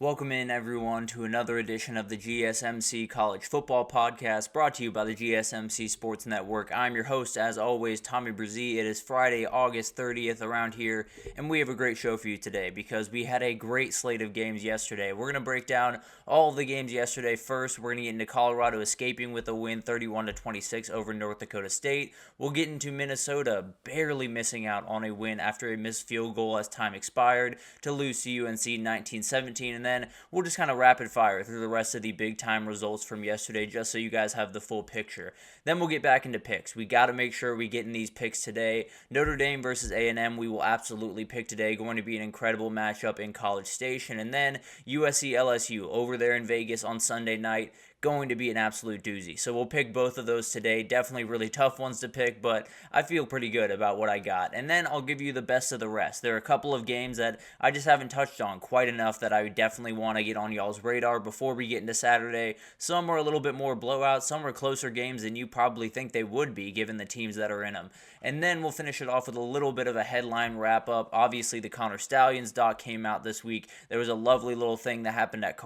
Welcome in, everyone, to another edition of the GSMC College Football Podcast, brought to you by the GSMC Sports Network. I'm your host, as always, Tommy Brzee. It is Friday, August 30th around here, and we have a great show for you today because we had a great slate of games yesterday. We're going to break down all of the games yesterday. First, we're going to get into Colorado escaping with a win 31-26 over North Dakota State. We'll get into Minnesota barely missing out on a win after a missed field goal as time expired to lose to UNC 19-17, and then we'll just kind of rapid fire through the rest of the big time results from yesterday just so you guys have the full picture. Then we'll get back into picks. We got to make sure we get in these picks today. Notre Dame versus A&M, we will absolutely pick today. Going to be an incredible matchup in College Station. And then USC LSU over there in Vegas on Sunday night. Going to be an absolute doozy. So we'll pick both of those today. Definitely really tough ones to pick, but I feel pretty good about what I got. And then I'll give you the best of the rest. There are a couple of games that I just haven't touched on quite enough that I definitely want to get on y'all's radar before we get into Saturday. Some are a little bit more blowout. Some are closer games than you probably think they would be given the teams that are in them. And then we'll finish it off with a little bit of a headline wrap-up. Obviously, the Connor Stallions doc came out this week. There was a lovely little thing that happened at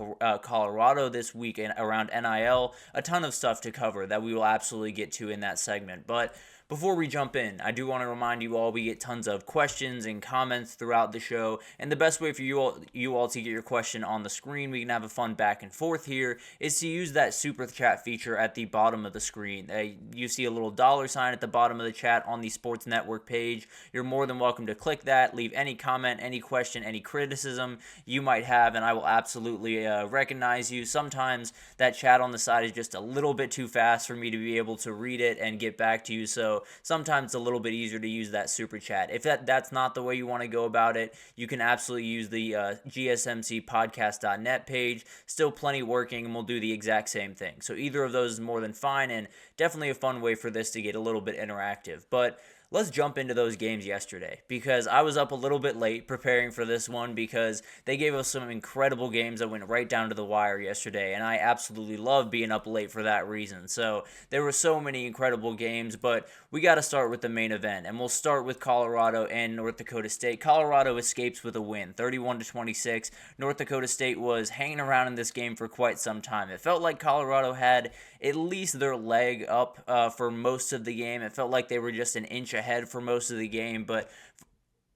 Colorado this week around NIL. A ton of stuff to cover that we will absolutely get to in that segment. But before we jump in, I do want to remind you all we get tons of questions and comments throughout the show, and the best way for you all to get your question on the screen, we can have a fun back and forth here, is to use that super chat feature at the bottom of the screen. You see a little $sign at the bottom of the chat on the Sports Network page. You're more than welcome to click that, leave any comment, any question, any criticism you might have, and I will absolutely recognize you. Sometimes that chat on the side is just a little bit too fast for me to be able to read it and get back to you, so sometimes it's a little bit easier to use that super chat. If that's not the way you want to go about it, you can absolutely use the gsmcpodcast.net page. Still plenty working, and we'll do the exact same thing. So either of those is more than fine, and definitely a fun way for this to get a little bit interactive. But let's jump into those games yesterday, because I was up a little bit late preparing for this one because they gave us some incredible games that went right down to the wire yesterday, and I absolutely love being up late for that reason. So there were so many incredible games, but we got to start with the main event, and we'll start with Colorado and North Dakota State. Colorado escapes with a win, 31-26. North Dakota State was hanging around in this game for quite some time. It felt like Colorado had at least their leg up for most of the game. It felt like they were just an inch ahead for most of the game, but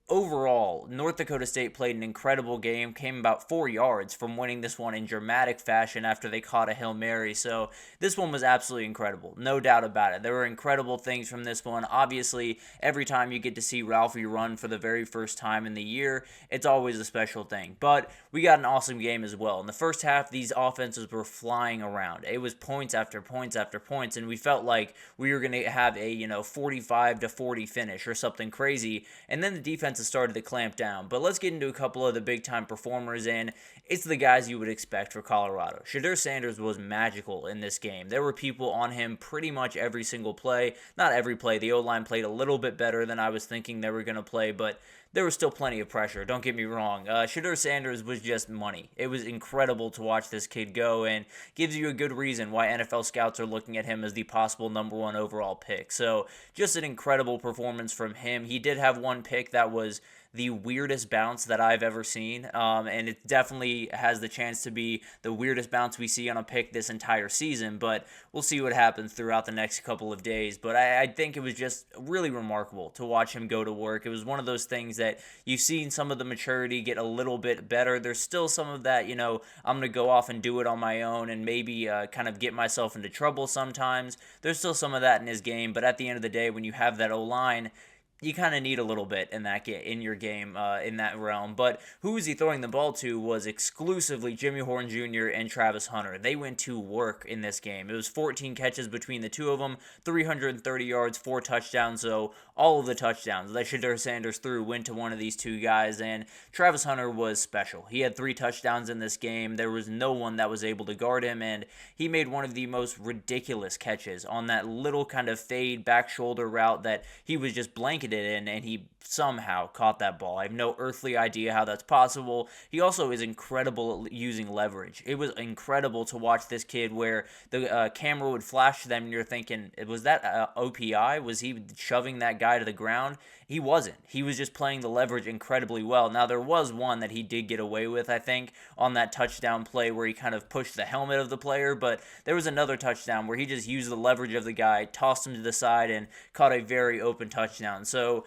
overall, North Dakota State played an incredible game, came about 4 yards from winning this one in dramatic fashion after they caught a Hail Mary. So this one was absolutely incredible, no doubt about it. There were incredible things from this one. Obviously, every time you get to see Ralphie run for the very first time in the year, it's always a special thing. But we got an awesome game as well. In the first half, these offenses were flying around. It was points after points after points, and we felt like we were going to have a 45-40 finish or something crazy. And then the defense started to clamp down. But let's get into a couple of the big-time performers, and it's the guys you would expect for Colorado. Shedeur Sanders was magical in this game. There were people on him pretty much every single play. Not every play. The O-line played a little bit better than I was thinking they were going to play, but there was still plenty of pressure. Don't get me wrong. Shedeur Sanders was just money. It was incredible to watch this kid go, and gives you a good reason why NFL scouts are looking at him as the possible number one overall pick. So just an incredible performance from him. He did have one pick that was the weirdest bounce that I've ever seen, and it definitely has the chance to be the weirdest bounce we see on a pick this entire season, but we'll see what happens throughout the next couple of days. But I think it was just really remarkable to watch him go to work. It was one of those things that you've seen some of the maturity get a little bit better. There's still some of that, I'm going to go off and do it on my own and maybe kind of get myself into trouble sometimes. There's still some of that in his game, but at the end of the day, when you have that O-line, you kind of need a little bit in your game in that realm. But who was he throwing the ball to was exclusively Jimmy Horn Jr. and Travis Hunter. They went to work in this game. It was 14 catches between the two of them, 330 yards, 4 touchdowns. So all of the touchdowns that Shedeur Sanders threw went to one of these two guys, and Travis Hunter was special. He had 3 touchdowns in this game. There was no one that was able to guard him, and he made one of the most ridiculous catches on that little kind of fade back shoulder route that he was just blanketed in, and he somehow caught that ball. I have no earthly idea how that's possible. He also is incredible at using leverage. It was incredible to watch this kid where the camera would flash to them and you're thinking, was that OPI? Was he shoving that guy to the ground? He wasn't. He was just playing the leverage incredibly well. Now, there was one that he did get away with, I think, on that touchdown play where he kind of pushed the helmet of the player, but there was another touchdown where he just used the leverage of the guy, tossed him to the side, and caught a very open touchdown. So,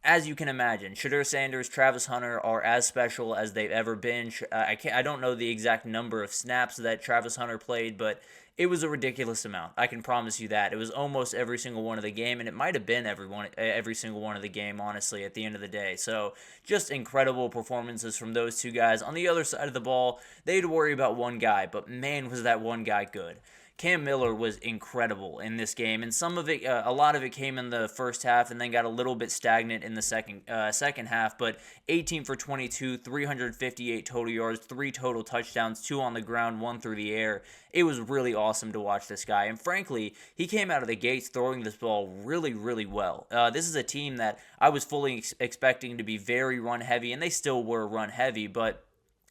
as you can imagine, Shedeur Sanders, Travis Hunter are as special as they've ever been. I don't know the exact number of snaps that Travis Hunter played, but it was a ridiculous amount. I can promise you that. It was almost every single one of the game, and it might have been every single one of the game, honestly, at the end of the day. So just incredible performances from those two guys. On the other side of the ball, they had to worry about one guy, but man, was that one guy good. Cam Miller was incredible in this game, and some of it, a lot of it came in the first half, and then got a little bit stagnant in the second half. But 18 for 22, 358 total yards, 3 total touchdowns, 2 on the ground, 1 through the air. It was really awesome to watch this guy, and frankly, he came out of the gates throwing this ball really, really well. This is a team that I was fully expecting to be very run heavy, and they still were run heavy, but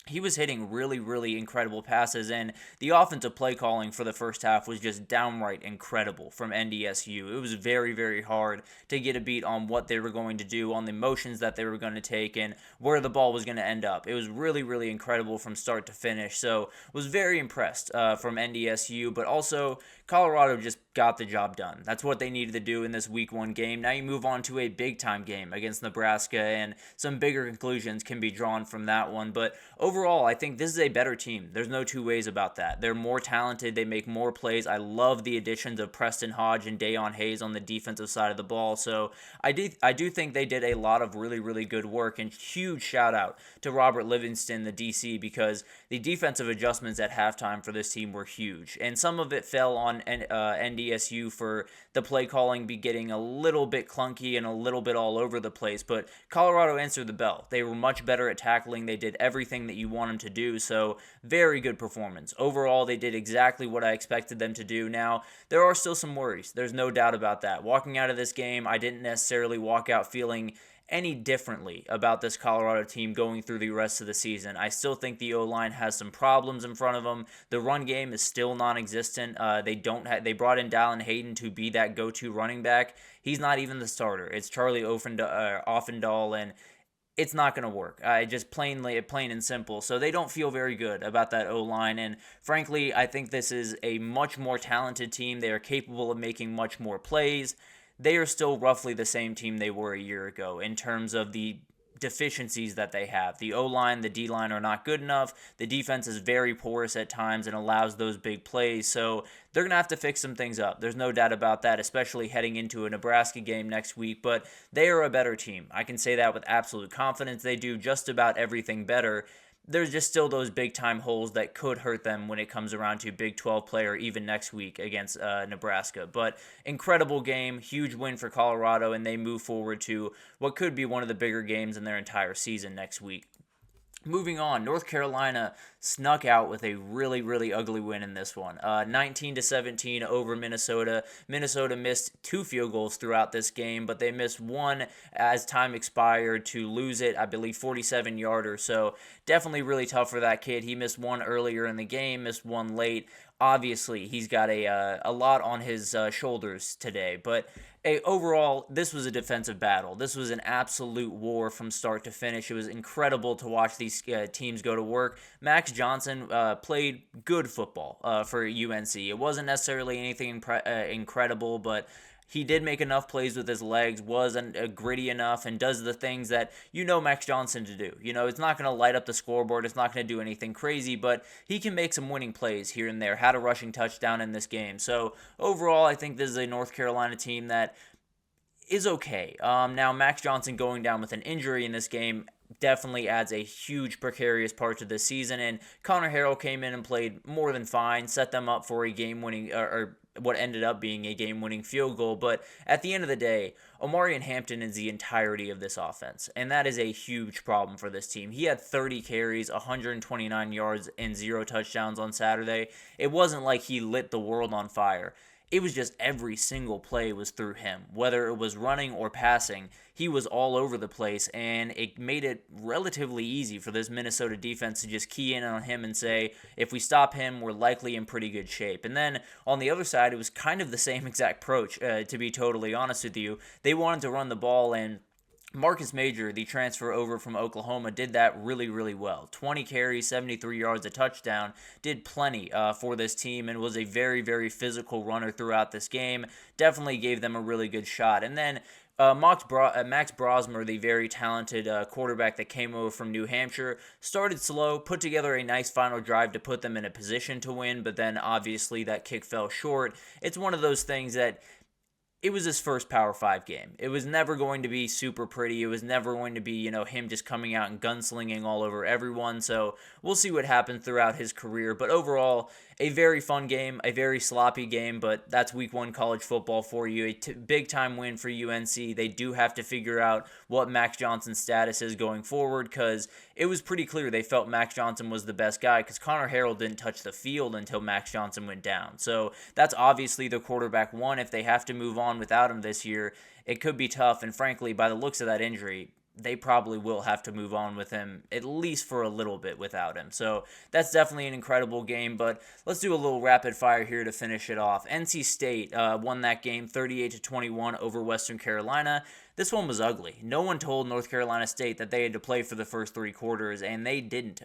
he was hitting really, really incredible passes, and the offensive play calling for the first half was just downright incredible from NDSU. It was very, very hard to get a beat on what they were going to do, on the motions that they were going to take, and where the ball was going to end up. It was really, really incredible from start to finish, so was very impressed from NDSU, but also Colorado just got the job done. That's what they needed to do in this week 1 game. Now you move on to a big-time game against Nebraska, and some bigger conclusions can be drawn from that one, but overall, I think this is a better team. There's no two ways about that. They're more talented. They make more plays. I love the additions of Preston Hodge and Dayon Hayes on the defensive side of the ball. So I do think they did a lot of really, really good work. And huge shout out to Robert Livingston, the DC, because the defensive adjustments at halftime for this team were huge. And some of it fell on NDSU for the play calling be getting a little bit clunky and a little bit all over the place. But Colorado answered the bell. They were much better at tackling. They did everything that you want them to do, so very good performance. Overall, they did exactly what I expected them to do. Now, there are still some worries. There's no doubt about that. Walking out of this game, I didn't necessarily walk out feeling any differently about this Colorado team going through the rest of the season. I still think the O-line has some problems in front of them. The run game is still non-existent. They brought in Dallin Hayden to be that go-to running back. He's not even the starter. It's Charlie Offendahl, and it's not going to work. Just plain and simple. So they don't feel very good about that O-line. And frankly, I think this is a much more talented team. They are capable of making much more plays. They are still roughly the same team they were a year ago in terms of the deficiencies that they have. The O-line, the D-line are not good enough. The defense is very porous at times and allows those big plays. So they're going to have to fix some things up. There's no doubt about that, especially heading into a Nebraska game next week. But they are a better team. I can say that with absolute confidence. They do just about everything better. There's just still those big-time holes that could hurt them when it comes around to Big 12 play or even next week against Nebraska. But incredible game, huge win for Colorado, and they move forward to what could be one of the bigger games in their entire season next week. Moving on, North Carolina snuck out with a really, really ugly win in this one. 19-17 over Minnesota. Minnesota missed 2 field goals throughout this game, but they missed one as time expired to lose it, I believe 47-yarder. So definitely really tough for that kid. He missed one earlier in the game, missed one late. Obviously, he's got a lot on his shoulders today, but overall, this was a defensive battle. This was an absolute war from start to finish. It was incredible to watch these teams go to work. Max Johnson played good football for UNC. It wasn't necessarily anything incredible, but he did make enough plays with his legs, was gritty enough, and does the things that you know Max Johnson to do. You know, it's not going to light up the scoreboard. It's not going to do anything crazy, but he can make some winning plays here and there. Had a rushing touchdown in this game. So overall, I think this is a North Carolina team that is okay. Now, Max Johnson going down with an injury in this game definitely adds a huge precarious part to this season, and Connor Harrell came in and played more than fine, set them up for a game-winning, or what ended up being a game-winning field goal. But at the end of the day, Omarion Hampton is the entirety of this offense, and that is a huge problem for this team. He had 30 carries, 129 yards, and 0 touchdowns on Saturday. It wasn't like he lit the world on fire. it was just every single play was through him. Whether it was running or passing, he was all over the place, and it made it relatively easy for this Minnesota defense to just key in on him and say, if we stop him, we're likely in pretty good shape. And then on the other side, it was kind of the same exact approach, to be totally honest with you. They wanted to run the ball, and Marcus Major, the transfer over from Oklahoma, did that really, really well. 20 carries, 73 yards, a touchdown, did plenty for this team, and was a very, very physical runner throughout this game. Definitely gave them a really good shot. And then Max Brosmer, the very talented quarterback that came over from New Hampshire, started slow, put together a nice final drive to put them in a position to win, but then obviously that kick fell short. It's one of those things that it was his first Power 5 game. It was never going to be super pretty. It was never going to be, him just coming out and gunslinging all over everyone. So we'll see what happens throughout his career. But overall, a very fun game, a very sloppy game, but that's week 1 college football for you. A big-time win for UNC. They do have to figure out what Max Johnson's status is going forward, because it was pretty clear they felt Max Johnson was the best guy, because Connor Harrell didn't touch the field until Max Johnson went down. So that's obviously the quarterback one. If they have to move on without him this year, it could be tough, and frankly, by the looks of that injury, they probably will have to move on with him, at least for a little bit without him. So that's definitely an incredible game, but let's do a little rapid fire here to finish it off. NC State won that game 38-21 over Western Carolina. This one was ugly. No one told North Carolina State that they had to play for the first 3 quarters, and they didn't.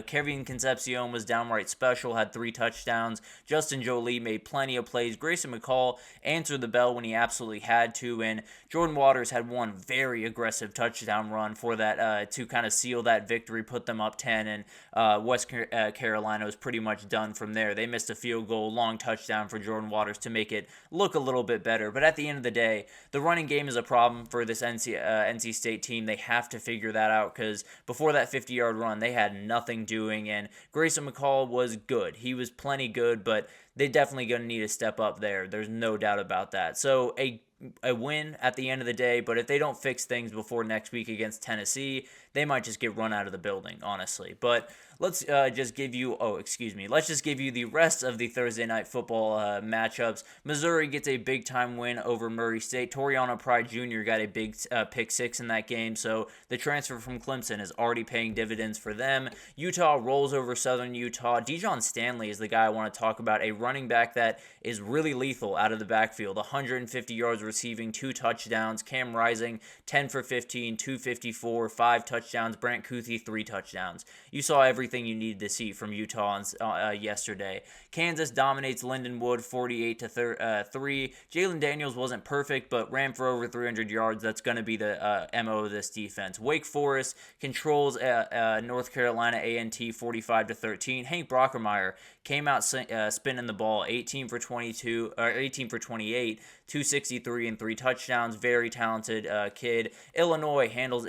Kevin Concepcion was downright special, had 3 touchdowns. Justin Jolie made plenty of plays. Grayson McCall answered the bell when he absolutely had to, and Jordan Waters had one very aggressive touchdown run for that to kind of seal that victory, put them up 10, and West Carolina was pretty much done from there. They missed a field goal, long touchdown for Jordan Waters to make it look a little bit better, but at the end of the day, the running game is a problem for this NC State team. They have to figure that out, because before that 50-yard run, they had nothing doing, and Grayson McCall was good. He was plenty good, but they're definitely going to need to step up there. There's no doubt about that. So a win at the end of the day, but if they don't fix things before next week against Tennessee, they might just get run out of the building, honestly. But let's just give you the rest of the Thursday night football matchups. Missouri gets a big-time win over Murray State. Toriano Pride Jr. got a big pick 6 in that game, so the transfer from Clemson is already paying dividends for them. Utah rolls over Southern Utah. Dijon Stanley is the guy I want to talk about, a running back that is really lethal out of the backfield. 150 yards receiving, 2 touchdowns. Cam Rising, 10 for 15, 254, 5 touchdowns. Brant Kuthi, 3 touchdowns. You saw everything you needed to see from Utah yesterday. Kansas dominates Lindenwood 48-3. Jalen Daniels wasn't perfect, but ran for over 300 yards. That's going to be the MO of this defense. Wake Forest controls North Carolina A&T 45-13. Hank Brockermeyer came out spinning the ball, 18 for 28, 263 and 3 touchdowns. Very talented kid. Illinois handles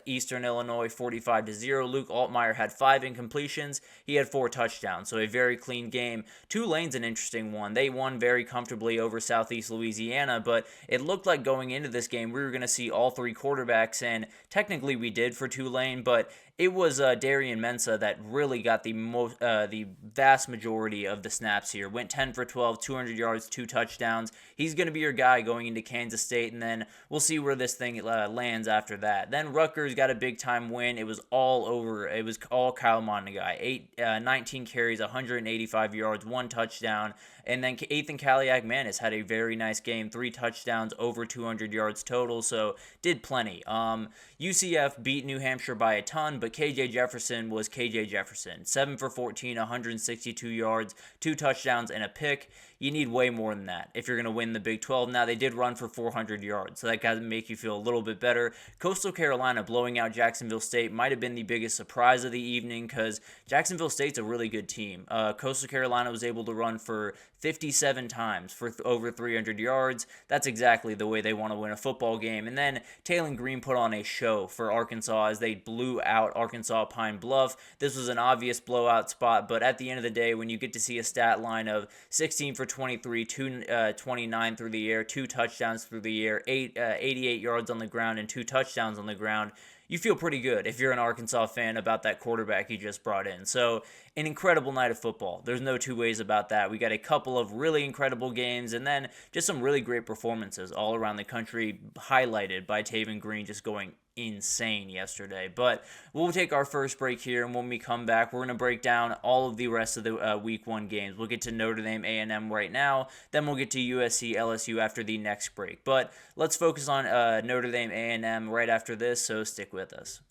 Eastern Illinois 45-0. Luke Altmaier had 5 incompletions. He had 4 touchdowns, so a very clean game. Tulane's an interesting one. They won very comfortably over Southeast Louisiana, but it looked like going into this game we were going to see all 3 quarterbacks, and technically we did for Tulane, but it was Darian Mensah that really got the vast majority of the snaps here. Went 10 for 12, 200 yards, 2 touchdowns. He's going to be your guy going into Kansas State, and then we'll see where this thing lands after that. Then Rutgers got a big-time win. It was all over. It was all Kyle Mondegai. 19 carries, 185 yards, 1 touchdown. And then Ethan Kaliak-Manis had a very nice game, 3 touchdowns, over 200 yards total, so did plenty. UCF beat New Hampshire by a ton, but KJ Jefferson was KJ Jefferson. 7 for 14, 162 yards, 2 touchdowns, and a pick. You need way more than that if you're going to win the Big 12. Now, they did run for 400 yards, so that got to make you feel a little bit better. Coastal Carolina blowing out Jacksonville State might have been the biggest surprise of the evening, because Jacksonville State's a really good team. Coastal Carolina was able to run for 57 times for over 300 yards. That's exactly the way they want to win a football game. And then Taylor Green put on a show for Arkansas as they blew out Arkansas Pine Bluff. This was an obvious blowout spot, but at the end of the day, when you get to see a stat line of 16 for 23, 229 through the air, 2 touchdowns through the air, 88 yards on the ground, and 2 touchdowns on the ground. You feel pretty good if you're an Arkansas fan about that quarterback you just brought in. So, an incredible night of football. There's no two ways about that. We got a couple of really incredible games and then just some really great performances all around the country, highlighted by Taven Green just going insane yesterday. But we'll take our first break here, and when we come back, we're going to break down all of the rest of the week 1 games. We'll get to Notre Dame A&M right now, then we'll get to USC LSU after the next break. But let's focus on Notre Dame A&M right after this, so stick with us.